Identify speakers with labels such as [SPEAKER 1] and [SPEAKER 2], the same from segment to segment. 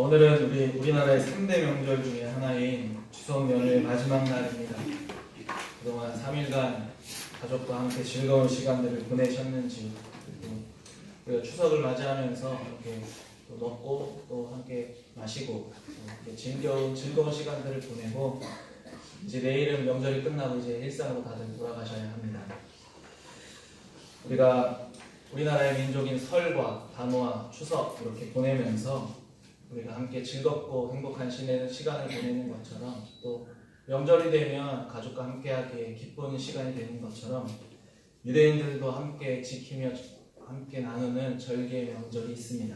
[SPEAKER 1] 오늘은 우리나라의 3대 명절 중에 하나인 추석 연휴의 마지막 날입니다. 그동안 3일간 가족과 함께 즐거운 시간들을 보내셨는지, 그리고 우리가 추석을 맞이하면서 이렇게 또 먹고 또 함께 마시고 이렇게 즐거운 시간들을 보내고, 이제 내일은 명절이 끝나고 이제 일상으로 다들 돌아가셔야 합니다. 우리가 우리나라의 민족인 설과 단오와 추석 이렇게 보내면서 우리가 함께 즐겁고 행복한 시간을 보내는 것처럼, 또 명절이 되면 가족과 함께하기에 기쁜 시간이 되는 것처럼 유대인들도 함께 지키며 함께 나누는 절기의 명절이 있습니다.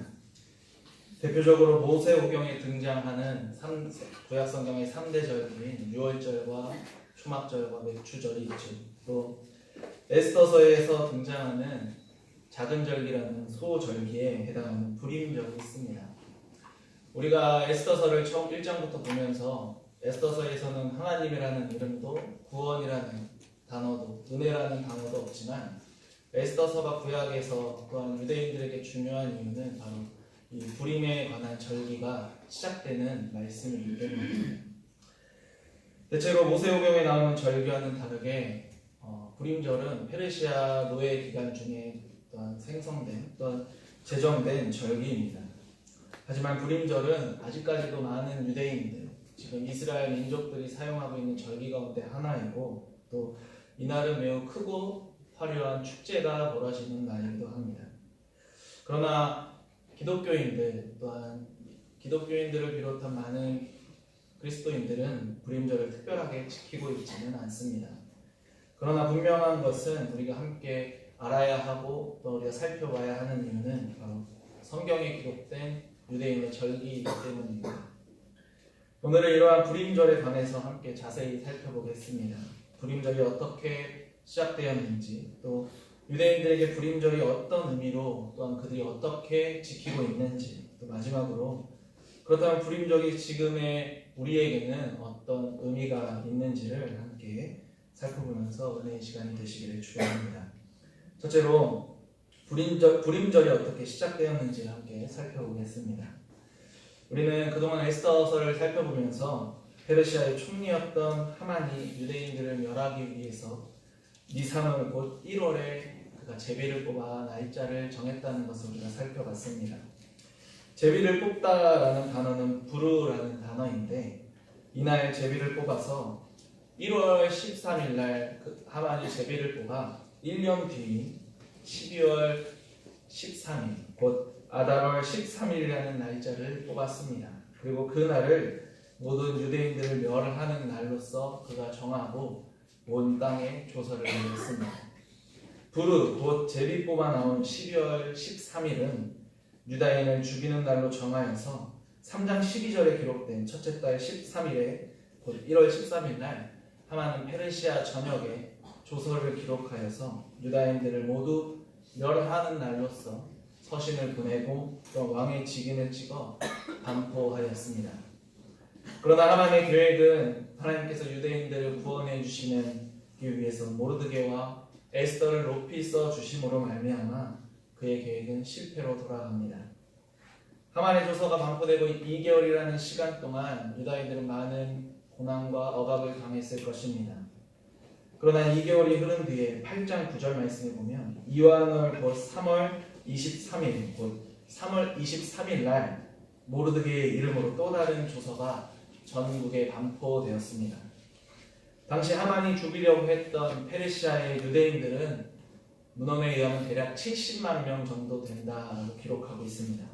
[SPEAKER 1] 대표적으로 모세오경에 등장하는 구약성경의 3대 절기인 유월절과 초막절과 맥주절이 있죠. 또 에스더서에서 등장하는 작은 절기라는 소절기에 해당하는 불임절이 있습니다. 우리가 에스더서를 처음 1장부터 보면서 에스더서에서는 하나님이라는 이름도, 구원이라는 단어도, 은혜라는 단어도 없지만, 에스더서가 구약에서 또한 유대인들에게 중요한 이유는 바로 이 불임에 관한 절기가 시작되는 말씀이기 때문입니다. 대체로 모세오경에 나오는 절기와는 다르게 불임절은 페르시아 노예 기간 중에 또한 생성된, 또한 제정된 절기입니다. 하지만 불임절은 아직까지도 많은 유대인들, 지금 이스라엘 민족들이 사용하고 있는 절기 가운데 하나이고, 또 이날은 매우 크고 화려한 축제가 벌어지는 날이기도 합니다. 그러나 기독교인들, 또한 기독교인들을 비롯한 많은 그리스도인들은 불임절을 특별하게 지키고 있지는 않습니다. 그러나 분명한 것은 우리가 함께 알아야 하고 또 우리가 살펴봐야 하는 이유는 바로 성경에 기록된 유대인의 절기이기 때문입니다. 오늘은 이러한 불임절에 관해서 함께 자세히 살펴보겠습니다. 불임절이 어떻게 시작되었는지, 또 유대인들에게 불임절이 어떤 의미로, 또한 그들이 어떻게 지키고 있는지, 또 마지막으로 그렇다면 불임절이 지금의 우리에게는 어떤 의미가 있는지를 함께 살펴보면서 은혜의 시간이 되시기를 축원합니다. 첫째로 불임절이 어떻게 시작되었는지 함께 살펴보겠습니다. 우리는 그동안 에스더서를 살펴보면서 페르시아의 총리였던 하만이 유대인들을 멸하기 위해서 니산월 곧 1월에 그가 제비를 뽑아 날짜를 정했다는 것을 우리가 살펴봤습니다. 제비를 뽑다라는 단어는 부르라는 단어인데, 이날 제비를 뽑아서 1월 13일 날 하만이 제비를 뽑아 1년 뒤인 12월 13일 곧 아달월 13일이라는 날짜를 뽑았습니다. 그리고 그 날을 모든 유대인들을 멸하는 날로서 그가 정하고 온 땅에 조서를 내렸습니다. 부르 곧 제비 뽑아 나온 12월 13일은 유다인을 죽이는 날로 정하여서 3장 12절에 기록된 첫째 달 13일에 곧 1월 13일 날 하만은 페르시아 전역에 조서를 기록하여서 유다인들을 모두 멸하는 날로서 서신을 보내고 또 왕의 직인을 찍어 반포하였습니다. 그러나 하만의 계획은 하나님께서 유대인들을 구원해 주시기 위해서 모르드게와 에스더를 높이 써 주심으로 말미암아 그의 계획은 실패로 돌아갑니다. 하만의 조서가 반포되고 2개월이라는 시간 동안 유다인들은 많은 고난과 억압을 당했을 것입니다. 그러나 2개월이 흐른 뒤에 8장 9절 말씀에 보면 이완월 곧 3월 23일 곧 3월 23일 날 모르드게의 이름으로 또 다른 조서가 전국에 반포되었습니다. 당시 하만이 죽이려고 했던 페르시아의 유대인들은 문헌에 의하면 대략 70만 명 정도 된다고 기록하고 있습니다.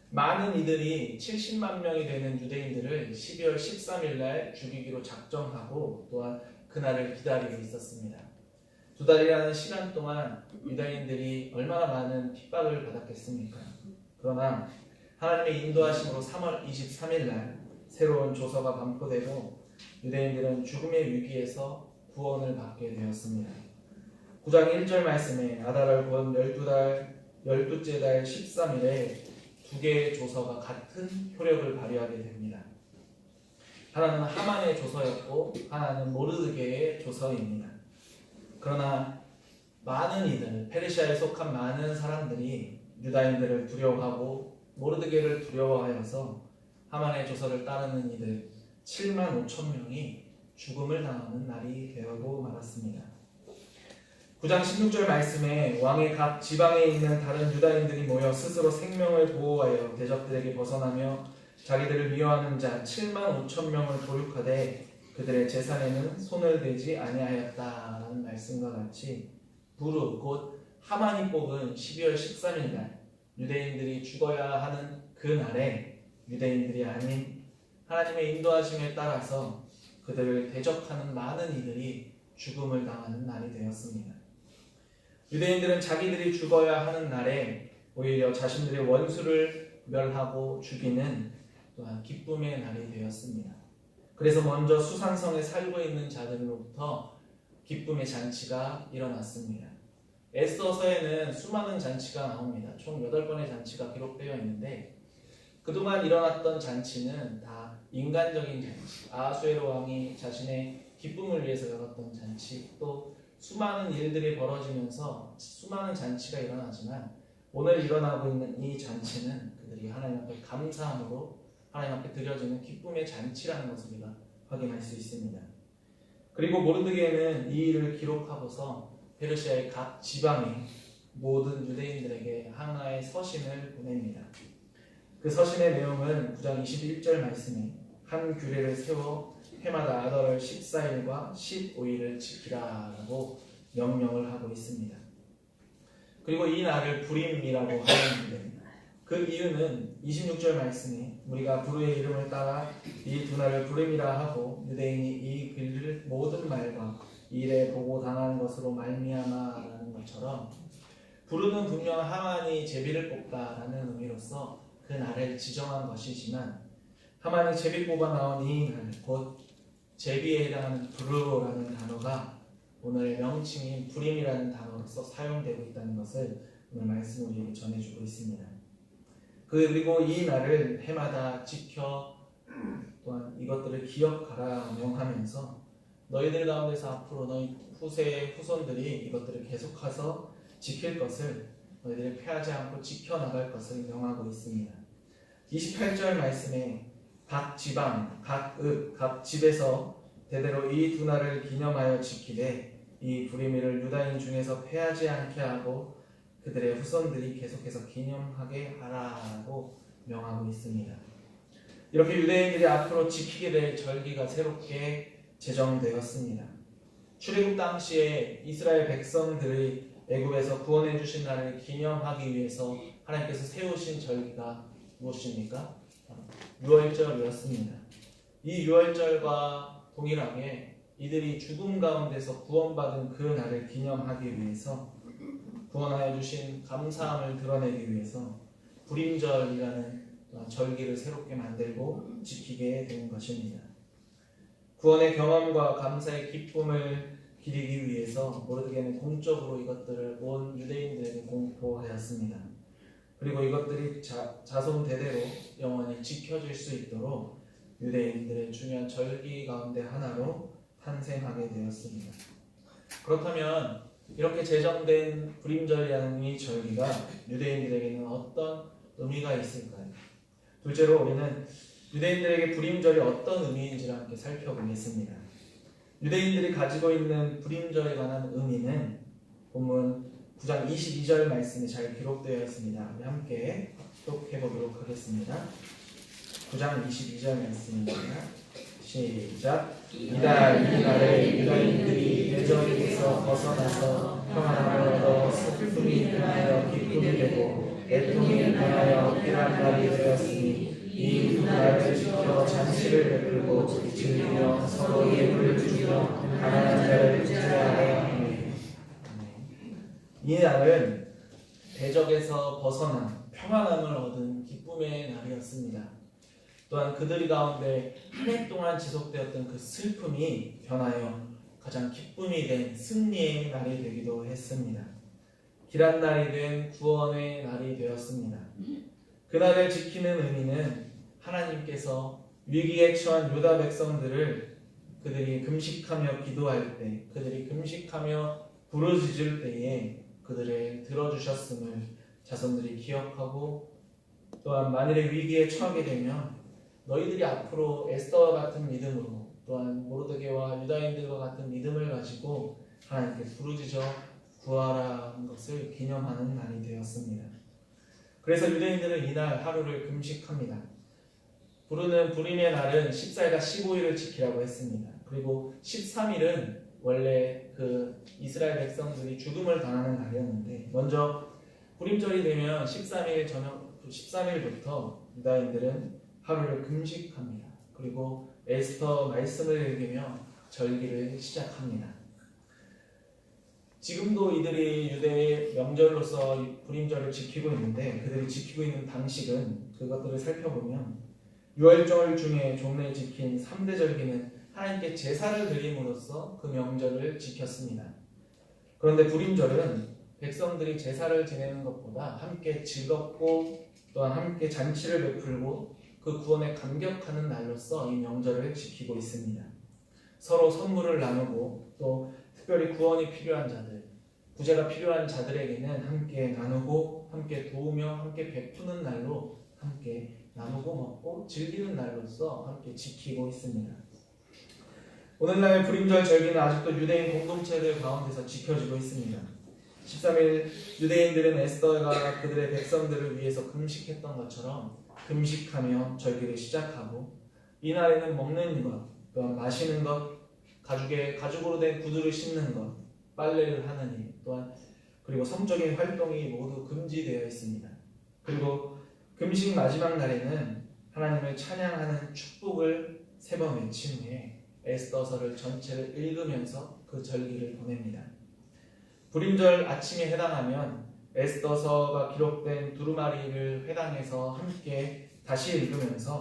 [SPEAKER 1] 많은 이들이 70만 명이 되는 유대인들을 12월 13일 날 죽이기로 작정하고 또한 그날을 기다리고 있었습니다. 2달이라는 시간 동안 유다인들이 얼마나 많은 핍박을 받았겠습니까? 그러나 하나님의 인도하심으로 3월 23일 날 새로운 조서가 반포되고 유대인들은 죽음의 위기에서 구원을 받게 되었습니다. 9장 1절 말씀에 아달월 곧 12째 달 13일에 두 개의 조서가 같은 효력을 발휘하게 됩니다. 하나는 하만의 조서였고 하나는 모르드게의 조서입니다. 그러나 많은 이들, 페르시아에 속한 많은 사람들이 유다인들을 두려워하고 모르드게를 두려워하여서 하만의 조서를 따르는 이들 7만 5천 명이 죽음을 당하는 날이 되어고 말았습니다. 9장 16절 말씀에 왕의 각 지방에 있는 다른 유다인들이 모여 스스로 생명을 보호하여 대적들에게 벗어나며 자기들을 미워하는 자 7만 5천 명을 도륙하되 그들의 재산에는 손을 대지 아니하였다라는 말씀과 같이 부르 곧 하만이 뽑은 12월 13일 날 유대인들이 죽어야 하는 그 날에 유대인들이 아닌 하나님의 인도하심에 따라서 그들을 대적하는 많은 이들이 죽음을 당하는 날이 되었습니다. 유대인들은 자기들이 죽어야 하는 날에 오히려 자신들의 원수를 멸하고 죽이는 또한 기쁨의 날이 되었습니다. 그래서 먼저 수산성에 살고 있는 자들로부터 기쁨의 잔치가 일어났습니다. 에스더서에는 수많은 잔치가 나옵니다. 총 8번의 잔치가 기록되어 있는데 그동안 일어났던 잔치는 다 인간적인 잔치, 아하수에로 왕이 자신의 기쁨을 위해서 열었던 잔치, 또 수많은 일들이 벌어지면서 수많은 잔치가 일어나지만 오늘 일어나고 있는 이 잔치는 그들이 하나님 앞에 감사함으로 하나님 앞에 드려지는 기쁨의 잔치라는 것을 우리가 확인할 수 있습니다. 그리고 모르드게는 이 일을 기록하고서 페르시아의 각 지방의 모든 유대인들에게 하나의 서신을 보냅니다. 그 서신의 내용은 9장 21절 말씀에 한 규례를 세워 해마다 아덜 14일과 15일을 지키라라고 명령을 하고 있습니다. 그리고 이 날을 부림이라고 하는데 그 이유는 26절 말씀에 우리가 부르의 이름을 따라 이 두 날을 부림이라 하고 유대인이 이 글을 모든 말과 일에 보고 당한 것으로 말미암아라는 것처럼 부르는 분명 하만이 제비를 뽑다라는 의미로서 그 날을 지정한 것이지만 하만이 제비 뽑아 나온 이 날 곧 제비에 해당하는 부르라는 단어가 오늘의 명칭인 부림이라는 단어로서 사용되고 있다는 것을 오늘 말씀 우리에게 전해주고 있습니다. 그리고 이 날을 해마다 지켜 또한 이것들을 기억하라 명하면서 너희들 가운데서 앞으로 너희 후손들이 이것들을 계속해서 지킬 것을 너희들이 패하지 않고 지켜나갈 것을 명하고 있습니다. 28절 말씀에 각 지방, 각 읍, 각 집에서 대대로 이 두 날을 기념하여 지키되 이 부리미를 유다인 중에서 패하지 않게 하고 그들의 후손들이 계속해서 기념하게 하라고 명하고 있습니다. 이렇게 유대인들이 앞으로 지키게 될 절기가 새롭게 제정되었습니다. 출애굽 당시에 이스라엘 백성들의 애굽에서 구원해 주신 날을 기념하기 위해서 하나님께서 세우신 절기가 무엇입니까? 유월절이었습니다. 이 유월절과 동일하게 이들이 죽음 가운데서 구원받은 그 날을 기념하기 위해서 구원하여 주신 감사함을 드러내기 위해서 불임절이라는 절기를 새롭게 만들고 지키게 된 것입니다. 구원의 경험과 감사의 기쁨을 기리기 위해서 모르드게는 공적으로 이것들을 온 유대인들에게 공포하였습니다. 그리고 이것들이 자손 대대로 영원히 지켜질 수 있도록 유대인들의 중요한 절기 가운데 하나로 탄생하게 되었습니다. 그렇다면 이렇게 제정된 불임절이라는 이 절기가 유대인들에게는 어떤 의미가 있을까요? 둘째로 우리는 유대인들에게 불임절이 어떤 의미인지를 함께 살펴보겠습니다. 유대인들이 가지고 있는 불임절에 관한 의미는 본문 9장 22절 말씀이 잘 기록되어 있습니다. 우리 함께 독해 보도록 하겠습니다. 9장 22절 말씀입니다. 시작. 이날에 유다인들이 대적에서 벗어나서 평안함을 얻어 슬픔이 인하여 기쁨이 되고 애통이 인하여 피란 날이 되었으니 이 두 날을 지켜 잔치를 베풀고 즐기며 서로 예물을 주며 가난한 자를 구제하여 하니 이 날은 대적에서 벗어난 평안함을 얻은 기쁨의 날이었습니다. 또한 그들 가운데 한 해 동안 지속되었던 그 슬픔이 변하여 가장 기쁨이 된 승리의 날이 되기도 했습니다. 길한 날이 된 구원의 날이 되었습니다. 그날을 지키는 의미는 하나님께서 위기에 처한 유다 백성들을 그들이 금식하며 기도할 때, 그들이 금식하며 부르짖을 때에 그들을 들어주셨음을 자손들이 기억하고 또한 만일의 위기에 처하게 되면 너희들이 앞으로 에스더 같은 믿음으로 또한 모르드게와 유다인들과 같은 믿음을 가지고 하나님께 부르짖어 구하라는 것을 기념하는 날이 되었습니다. 그래서 유대인들은 이날 하루를 금식합니다. 부르는 불임의 날은 14일과 15일을 지키라고 했습니다. 그리고 13일은 원래 그 이스라엘 백성들이 죽음을 당하는 날이었는데 먼저 불임절이 되면 13일부터 유다인들은 하루를 금식합니다. 그리고 에스더 말씀을 읽으며 절기를 시작합니다. 지금도 이들이 유대의 명절로서 불임절을 지키고 있는데 그들이 지키고 있는 방식은 그것들을 살펴보면 6월절 중에 종래 지킨 3대 절기는 하나님께 제사를 드림으로써 그 명절을 지켰습니다. 그런데 불임절은 백성들이 제사를 지내는 것보다 함께 즐겁고 또한 함께 잔치를 베풀고 그 구원에 감격하는 날로서 이 명절을 지키고 있습니다. 서로 선물을 나누고 또 특별히 구원이 필요한 자들, 구제가 필요한 자들에게는 함께 나누고 함께 도우며 함께 베푸는 날로 함께 나누고 먹고 즐기는 날로서 함께 지키고 있습니다. 오늘날 불임절 절기는 아직도 유대인 공동체들 가운데서 지켜지고 있습니다. 13일 유대인들은 에스더가 그들의 백성들을 위해서 금식했던 것처럼 금식하며 절기를 시작하고 이날에는 먹는 것, 또한 마시는 것, 가죽으로 된 구두를 신는 것, 빨래를 하는 일, 또한 그리고 성적인 활동이 모두 금지되어 있습니다. 그리고 금식 마지막 날에는 하나님을 찬양하는 축복을 3번 외친 후에 에스더서를 전체를 읽으면서 그 절기를 보냅니다. 불임절 아침에 해당하면 에스더서가 기록된 두루마리를 회당에서 함께 다시 읽으면서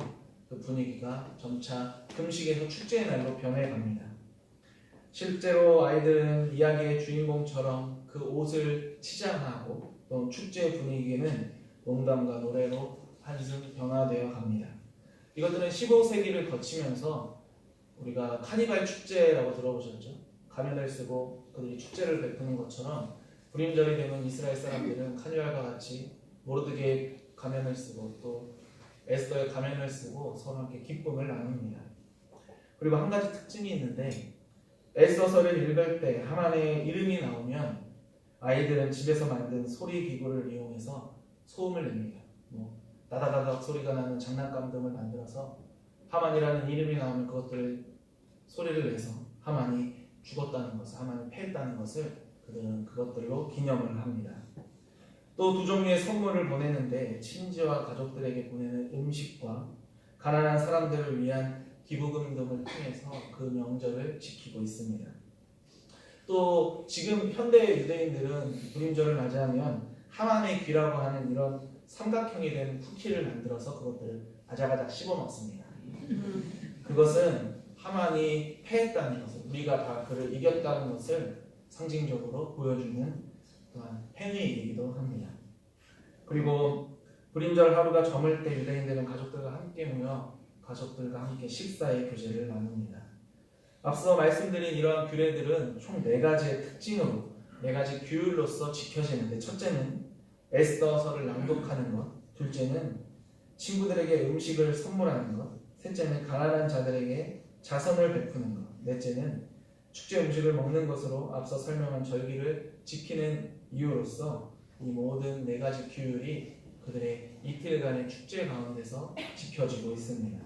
[SPEAKER 1] 그 분위기가 점차 금식에서 축제의 날로 변해갑니다. 실제로 아이들은 이야기의 주인공처럼 그 옷을 치장하고 또 축제의 분위기는 농담과 노래로 한층 변화되어 갑니다. 이것들은 15세기를 거치면서 우리가 카니발 축제라고 들어보셨죠? 가면을 쓰고 그들이 축제를 베푸는 것처럼 불임절이 되면 이스라엘 사람들은 카니발과 같이 모르드게 가면을 쓰고 또 에스더의 가면을 쓰고 서로 함께 기쁨을 나눕니다. 그리고 한 가지 특징이 있는데 에스더서를 읽을 때 하만의 이름이 나오면 아이들은 집에서 만든 소리 기구를 이용해서 소음을 냅니다. 다다다닥 소리가 나는 장난감 등을 만들어서 하만이라는 이름이 나오면 그것들을 소리를 내서 하만이 죽었다는 것을, 하만이 패했다는 것을 그들은 그것들로 기념을 합니다. 또 두 종류의 선물을 보내는데 친지와 가족들에게 보내는 음식과 가난한 사람들을 위한 기부금 등을 통해서 그 명절을 지키고 있습니다. 또 지금 현대 유대인들은 불임절을 맞이하면 하만의 귀라고 하는 이런 삼각형이 된 쿠키를 만들어서 그것들을 아작아작 씹어 먹습니다. 그것은 하만이 패했다는 것을, 우리가 다 그를 이겼다는 것을 상징적으로 보여주는 또한 행위이기도 합니다. 그리고 불임절 하루가 저물 때 유대인들은 가족들과 함께 모여 가족들과 함께 식사의 교제를 나눕니다. 앞서 말씀드린 이러한 규례들은 총 4가지의 특징으로 4가지 규율로서 지켜지는데 첫째는 에스더서를 낭독하는 것, 둘째는 친구들에게 음식을 선물하는 것, 셋째는 가난한 자들에게 자선을 베푸는 것, 넷째는 축제 음식을 먹는 것으로 앞서 설명한 절기를 지키는 이유로서 이 모든 4가지 규율이 그들의 이틀간의 축제 가운데서 지켜지고 있습니다.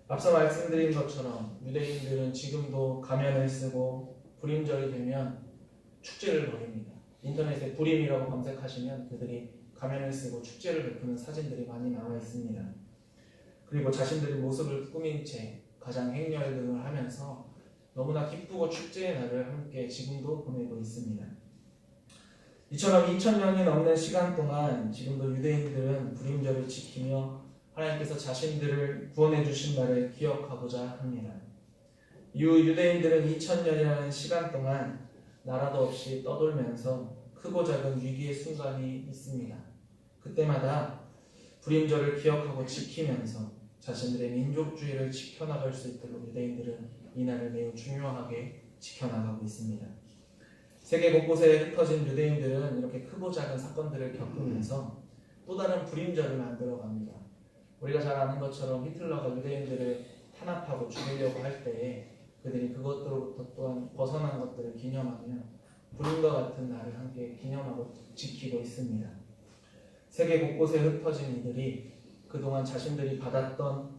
[SPEAKER 1] 앞서 말씀드린 것처럼 유대인들은 지금도 가면을 쓰고 불임절이 되면 축제를 벌입니다. 인터넷에 불임이라고 검색하시면 그들이 가면을 쓰고 축제를 베푸는 사진들이 많이 나와 있습니다. 그리고 자신들의 모습을 꾸민 채 가장 행렬 등을 하면서 너무나 기쁘고 축제의 날을 함께 지금도 보내고 있습니다. 이처럼 2000년이 넘는 시간 동안 지금도 유대인들은 불임절을 지키며 하나님께서 자신들을 구원해 주신 날을 기억하고자 합니다. 이후 유대인들은 2000년이라는 시간 동안 나라도 없이 떠돌면서 크고 작은 위기의 순간이 있습니다. 그때마다 불임절을 기억하고 지키면서 자신들의 민족주의를 지켜나갈 수 있도록 유대인들은 이 날을 매우 중요하게 지켜나가고 있습니다. 세계 곳곳에 흩어진 유대인들은 이렇게 크고 작은 사건들을 겪으면서 또 다른 불임절을 만들어갑니다. 우리가 잘 아는 것처럼 히틀러가 유대인들을 탄압하고 죽이려고 할 때에 그들이 그것들로부터 또한 벗어난 것들을 기념하며 불임과 같은 날을 함께 기념하고 지키고 있습니다. 세계 곳곳에 흩어진 이들이 그동안 자신들이 받았던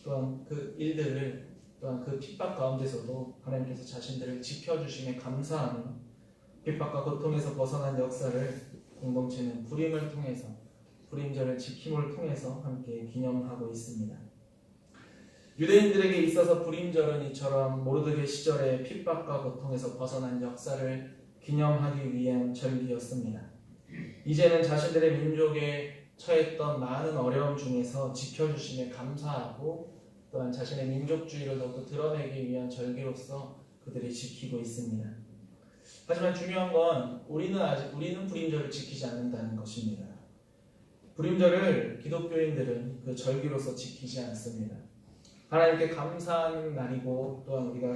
[SPEAKER 1] 또한 그 일들을 또한 그 핍박 가운데서도 하나님께서 자신들을 지켜주심에 감사하며 핍박과 고통에서 벗어난 역사를 공동체는 불임을 통해서 불임절을 지킴을 통해서 함께 기념하고 있습니다. 유대인들에게 있어서 불임절은 이처럼 모르드게 시절의 핍박과 고통에서 벗어난 역사를 기념하기 위한 절기였습니다. 이제는 자신들의 민족에 처했던 많은 어려움 중에서 지켜주심에 감사하고 또한 자신의 민족주의를 더욱더 드러내기 위한 절기로서 그들이 지키고 있습니다. 하지만 중요한 건 우리는 불임절을 지키지 않는다는 것입니다. 불임절을 기독교인들은 그 절기로서 지키지 않습니다. 하나님께 감사하는 날이고 또한 우리가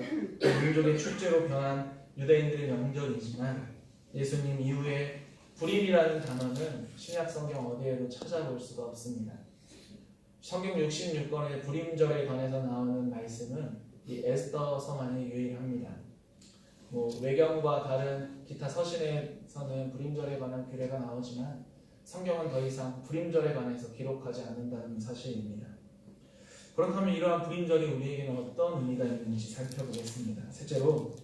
[SPEAKER 1] 민족의 축제로 변한 유대인들의 명절이지만 예수님 이후에 불임이라는 단어는 신약 성경 어디에도 찾아볼 수가 없습니다. 성경 66권의 불임절에 관해서 나오는 말씀은 이 에스더서만이 유일합니다. 외경과 다른 기타 서신에서는 불임절에 관한 규례가 나오지만 성경은 더 이상 불임절에 관해서 기록하지 않는다는 사실입니다. 그렇다면 이러한 불임절이 우리에게는 어떤 의미가 있는지 살펴보겠습니다. 셋째로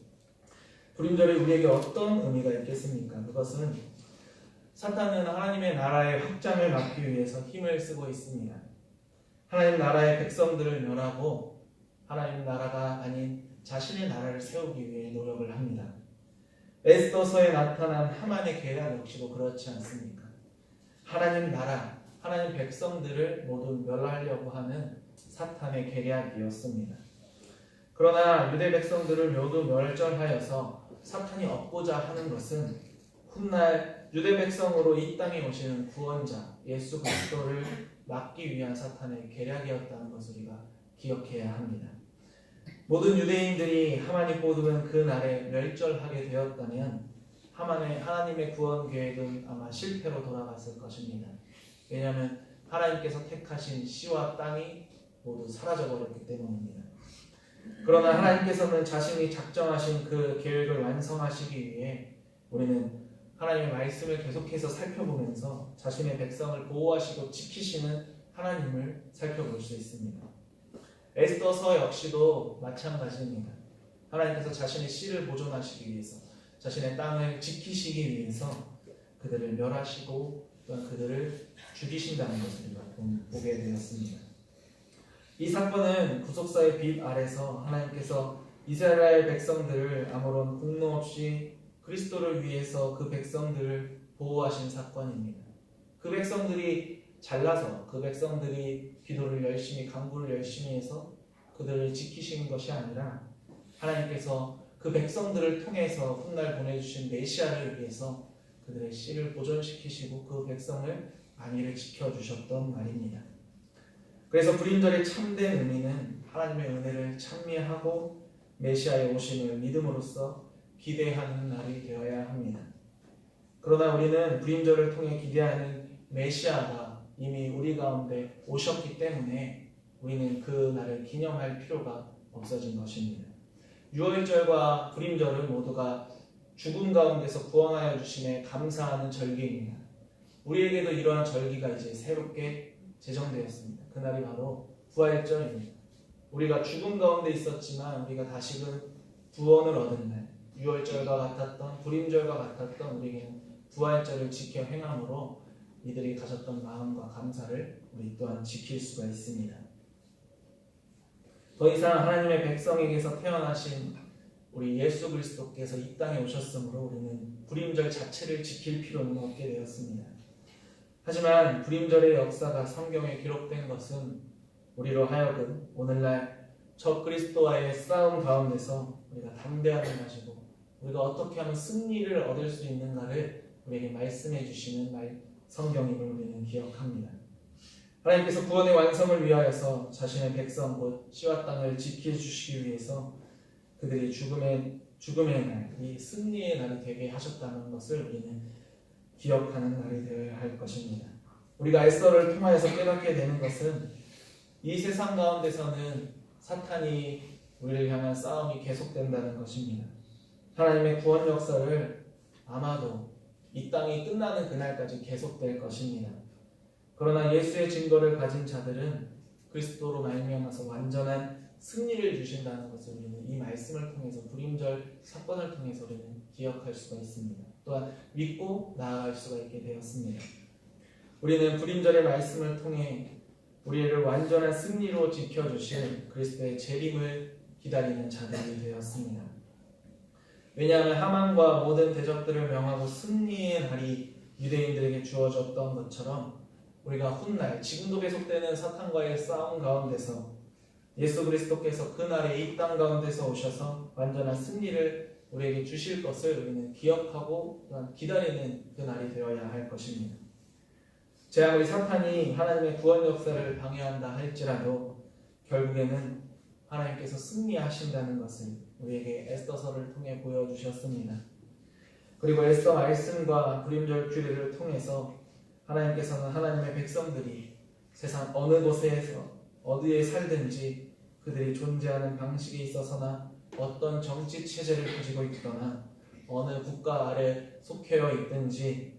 [SPEAKER 1] 불임절이 우리에게 어떤 의미가 있겠습니까? 그것은 사탄은 하나님의 나라의 확장을 막기 위해서 힘을 쓰고 있습니다. 하나님 나라의 백성들을 멸하고 하나님 나라가 아닌 자신의 나라를 세우기 위해 노력을 합니다. 에스더서에 나타난 하만의 계략 역시도 그렇지 않습니까? 하나님 나라, 하나님 백성들을 모두 멸하려고 하는 사탄의 계략이었습니다. 그러나 유대 백성들을 모두 멸절하여서 사탄이 얻고자 하는 것은 훗날 유대 백성으로 이 땅에 오시는 구원자 예수 그리스도를 막기 위한 사탄의 계략이었다는 것을 우리가 기억해야 합니다. 모든 유대인들이 하만이 꼬드는 그 날에 멸절하게 되었다면 하나님의 구원 계획은 아마 실패로 돌아갔을 것입니다. 왜냐하면 하나님께서 택하신 씨와 땅이 모두 사라져버렸기 때문입니다. 그러나 하나님께서는 자신이 작정하신 그 계획을 완성하시기 위해 우리는 하나님의 말씀을 계속해서 살펴보면서 자신의 백성을 보호하시고 지키시는 하나님을 살펴볼 수 있습니다. 에스더서 역시도 마찬가지입니다. 하나님께서 자신의 씨를 보존하시기 위해서 자신의 땅을 지키시기 위해서 그들을 멸하시고 또한 그들을 죽이신다는 것을 우리가 보게 되었습니다. 이 사건은 구속사의 빛 아래서 하나님께서 이스라엘 백성들을 아무런 공로 없이 그리스도를 위해서 그 백성들을 보호하신 사건입니다. 그 백성들이 잘나서 그 백성들이 기도를 열심히 간구를 열심히 해서 그들을 지키시는 것이 아니라 하나님께서 그 백성들을 통해서 훗날 보내주신 메시아를 위해서 그들의 씨를 보존시키시고 그 백성을 안위를 지켜주셨던 말입니다. 그래서 불임절의 참된 의미는 하나님의 은혜를 찬미하고 메시아의 오심을 믿음으로써 기대하는 날이 되어야 합니다. 그러나 우리는 불임절을 통해 기대하는 메시아가 이미 우리 가운데 오셨기 때문에 우리는 그 날을 기념할 필요가 없어진 것입니다. 유월절과 불임절은 모두가 죽음 가운데서 구원하여 주심에 감사하는 절기입니다. 우리에게도 이러한 절기가 이제 새롭게 제정되었습니다. 그날이 바로 부활절입니다. 우리가 죽음 가운데 있었지만 우리가 다시금 구원을 얻은 날, 유월절과 같았던 불임절과 같았던 우리에게는 부활절을 지켜 행함으로 이들이 가졌던 마음과 감사를 우리 또한 지킬 수가 있습니다. 더 이상 하나님의 백성에게서 태어나신 우리 예수 그리스도께서 이 땅에 오셨으므로 우리는 불임절 자체를 지킬 필요는 없게 되었습니다. 하지만 불임절의 역사가 성경에 기록된 것은 우리로 하여금 오늘날 적 그리스도와의 싸움 가운데서 우리가 담대함을 가지고 우리가 어떻게 하면 승리를 얻을 수 있는가를 우리에게 말씀해 주시는 성경임을 우리는 기억합니다. 하나님께서 구원의 완성을 위하여서 자신의 백성 곧 씨와 땅을 지켜주시기 위해서 그들이 죽음의 날, 이 승리의 날이 되게 하셨다는 것을 우리는 기억하는 날이 되어야 할 것입니다. 우리가 에스더를 통하여서 깨닫게 되는 것은 이 세상 가운데서는 사탄이 우리를 향한 싸움이 계속된다는 것입니다. 하나님의 구원 역사를 아마도 이 땅이 끝나는 그날까지 계속될 것입니다. 그러나 예수의 증거를 가진 자들은 그리스도로 말미암아서 완전한 승리를 주신다는 것을 우리는 이 말씀을 통해서 불임절 사건을 통해서 우리는 기억할 수가 있습니다. 또한 믿고 나아갈 수가 있게 되었습니다. 우리는 불임절의 말씀을 통해 우리를 완전한 승리로 지켜주실 그리스도의 재림을 기다리는 자들이 되었습니다. 왜냐하면 하만과 모든 대적들을 명하고 승리의 날이 유대인들에게 주어졌던 것처럼 우리가 훗날 지금도 계속되는 사탄과의 싸움 가운데서 예수 그리스도께서 그날에 이 땅 가운데서 오셔서 완전한 승리를 우리에게 주실 것을 우리는 기억하고 또한 기다리는 그 날이 되어야 할 것입니다. 제 아무리 사탄이 하나님의 구원 역사를 방해한다 할지라도 결국에는 하나님께서 승리하신다는 것을 우리에게 에스더서를 통해 보여주셨습니다. 그리고 에스더 말씀과 불임절 규례를 통해서 하나님께서는 하나님의 백성들이 세상 어느 곳에서 어디에 살든지 그들이 존재하는 방식에 있어서나 어떤 정치 체제를 가지고 있거나 어느 국가 아래 속해 있든지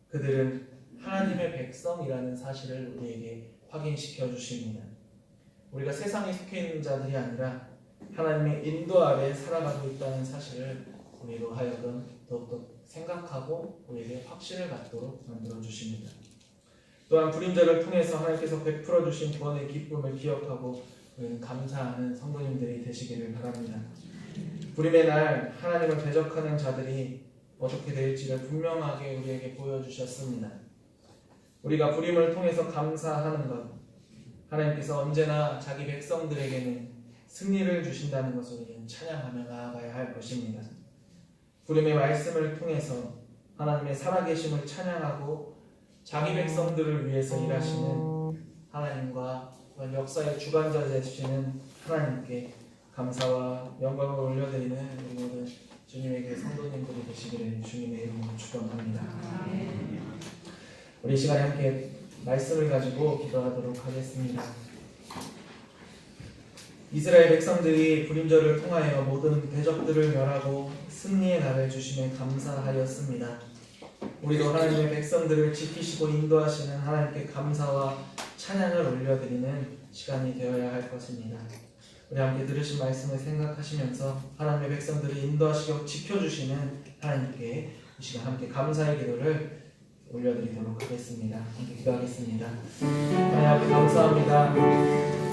[SPEAKER 1] 그들은 하나님의 백성이라는 사실을 우리에게 확인시켜 주십니다. 우리가 세상에 속해 있는 자들이 아니라 하나님의 인도 아래 살아가고 있다는 사실을 우리로 하여금 더욱더 생각하고 우리에게 확신을 갖도록 만들어 주십니다. 또한 불임절을 통해서 하나님께서 베풀어 주신 구원의 기쁨을 기억하고 우리는 감사하는 성도님들이 되시기를 바랍니다. 불임의 날 하나님을 대적하는 자들이 어떻게 될지를 분명하게 우리에게 보여주셨습니다. 우리가 불임을 통해서 감사하는 것, 하나님께서 언제나 자기 백성들에게는 승리를 주신다는 것을 우리는 찬양하며 나아가야 할 것입니다. 불임의 말씀을 통해서 하나님의 살아계심을 찬양하고 자기 백성들을 위해서 일하시는 하나님과 역사의 주관자 되시는 하나님께 감사와 영광을 올려드리는 우리 모든 주님에게 성도님들이 되시기를 주님의 이름으로 축원합니다. 우리 시간에 함께 말씀을 가지고 기도하도록 하겠습니다. 이스라엘 백성들이 불임절을 통하여 모든 대적들을 멸하고 승리의 날을 주심에 감사하였습니다. 우리도 하나님의 백성들을 지키시고 인도하시는 하나님께 감사와 찬양을 올려드리는 시간이 되어야 할 것입니다. 우리 함께 들으신 말씀을 생각하시면서 하나님의 백성들을 인도하시고 지켜주시는 하나님께 이 시간 함께 감사의 기도를 올려드리도록 하겠습니다. 함께 기도하겠습니다. 하나님 앞에 감사합니다.